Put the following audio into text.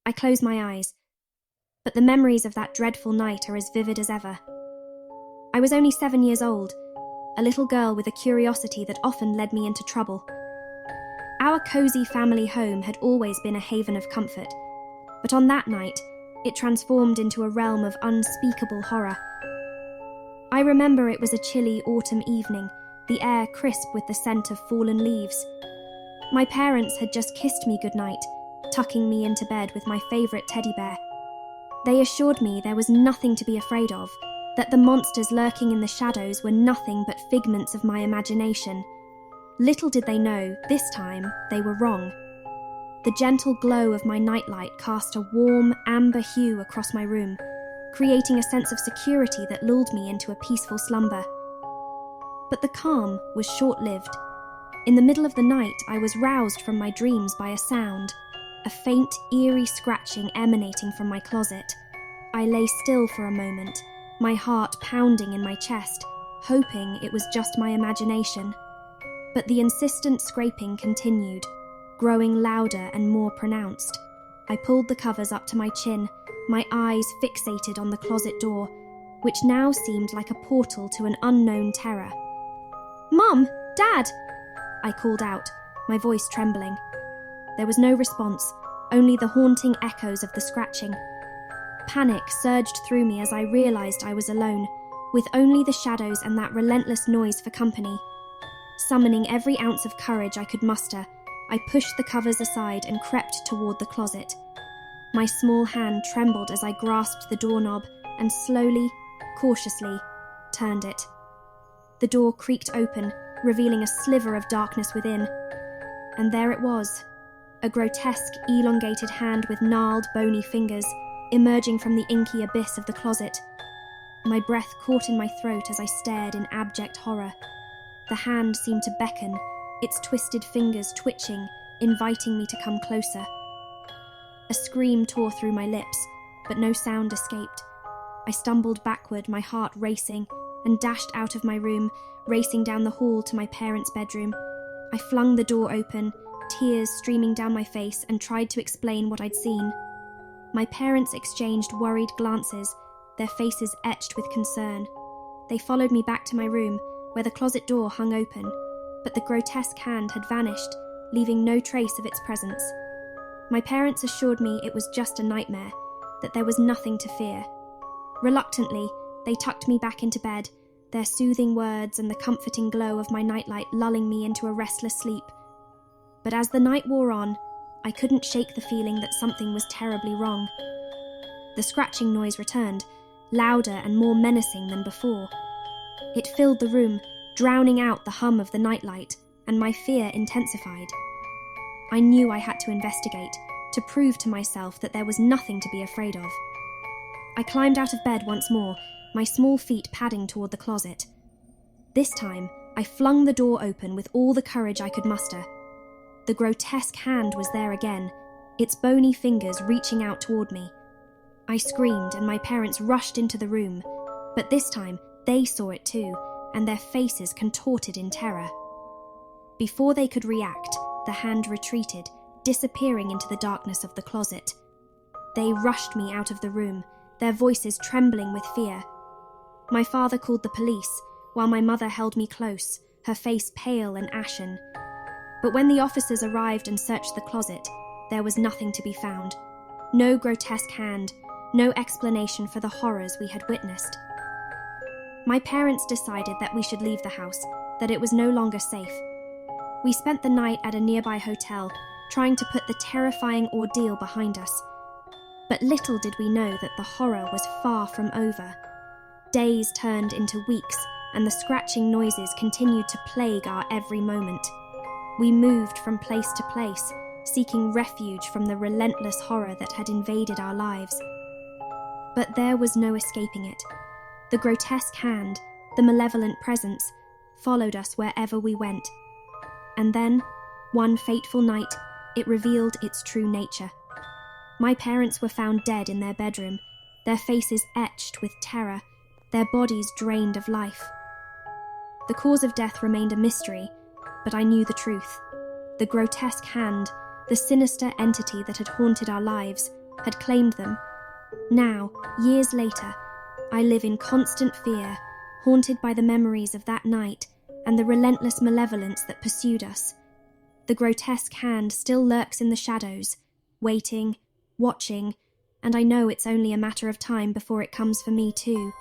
I close my eyes, but the memories of that dreadful night are as vivid as ever. I was only 7 years old, a little girl with a curiosity that often led me into trouble. Our cosy family home had always been a haven of comfort, but on that night, it transformed into a realm of unspeakable horror. I remember it was a chilly autumn evening, the air crisp with the scent of fallen leaves. My parents had just kissed me goodnight, tucking me into bed with my favourite teddy bear. They assured me there was nothing to be afraid of, that the monsters lurking in the shadows were nothing but figments of my imagination. Little did they know, this time, they were wrong. The gentle glow of my nightlight cast a warm, amber hue across my room, creating a sense of security that lulled me into a peaceful slumber. But the calm was short-lived. In the middle of the night, I was roused from my dreams by a sound, a faint, eerie scratching emanating from my closet. I lay still for a moment, my heart pounding in my chest, hoping it was just my imagination. But the insistent scraping continued, growing louder and more pronounced. I pulled the covers up to my chin, my eyes fixated on the closet door, which now seemed like a portal to an unknown terror. "Mum! Dad!" I called out, my voice trembling. There was no response, only the haunting echoes of the scratching. Panic surged through me as I realised I was alone, with only the shadows and that relentless noise for company. Summoning every ounce of courage I could muster, I pushed the covers aside and crept toward the closet. My small hand trembled as I grasped the doorknob and slowly, cautiously, turned it. The door creaked open, revealing a sliver of darkness within. And there it was, a grotesque, elongated hand with gnarled, bony fingers, emerging from the inky abyss of the closet. My breath caught in my throat as I stared in abject horror. The hand seemed to beckon, its twisted fingers twitching, inviting me to come closer. A scream tore through my lips, but no sound escaped. I stumbled backward, my heart racing, and dashed out of my room, racing down the hall to my parents' bedroom. I flung the door open, tears streaming down my face, and tried to explain what I'd seen. My parents exchanged worried glances, their faces etched with concern. They followed me back to my room, where the closet door hung open, but the grotesque hand had vanished, leaving no trace of its presence. My parents assured me it was just a nightmare, that there was nothing to fear. Reluctantly, they tucked me back into bed, their soothing words and the comforting glow of my nightlight lulling me into a restless sleep. But as the night wore on, I couldn't shake the feeling that something was terribly wrong. The scratching noise returned, louder and more menacing than before. It filled the room, drowning out the hum of the nightlight, and my fear intensified. I knew I had to investigate, to prove to myself that there was nothing to be afraid of. I climbed out of bed once more, my small feet padding toward the closet. This time, I flung the door open with all the courage I could muster. The grotesque hand was there again, its bony fingers reaching out toward me. I screamed and my parents rushed into the room, but this time they saw it too, and their faces contorted in terror. Before they could react, the hand retreated, disappearing into the darkness of the closet. They rushed me out of the room, their voices trembling with fear. My father called the police, while my mother held me close, her face pale and ashen. But when the officers arrived and searched the closet, there was nothing to be found. No grotesque hand, no explanation for the horrors we had witnessed. My parents decided that we should leave the house, that it was no longer safe. We spent the night at a nearby hotel, trying to put the terrifying ordeal behind us. But little did we know that the horror was far from over. Days turned into weeks, and the scratching noises continued to plague our every moment. We moved from place to place, seeking refuge from the relentless horror that had invaded our lives. But there was no escaping it. The grotesque hand, the malevolent presence, followed us wherever we went. And then, one fateful night, it revealed its true nature. My parents were found dead in their bedroom, their faces etched with terror, their bodies drained of life. The cause of death remained a mystery, but I knew the truth. The grotesque hand, the sinister entity that had haunted our lives, had claimed them. Now, years later, I live in constant fear, haunted by the memories of that night and the relentless malevolence that pursued us. The grotesque hand still lurks in the shadows, waiting, watching, and I know it's only a matter of time before it comes for me too.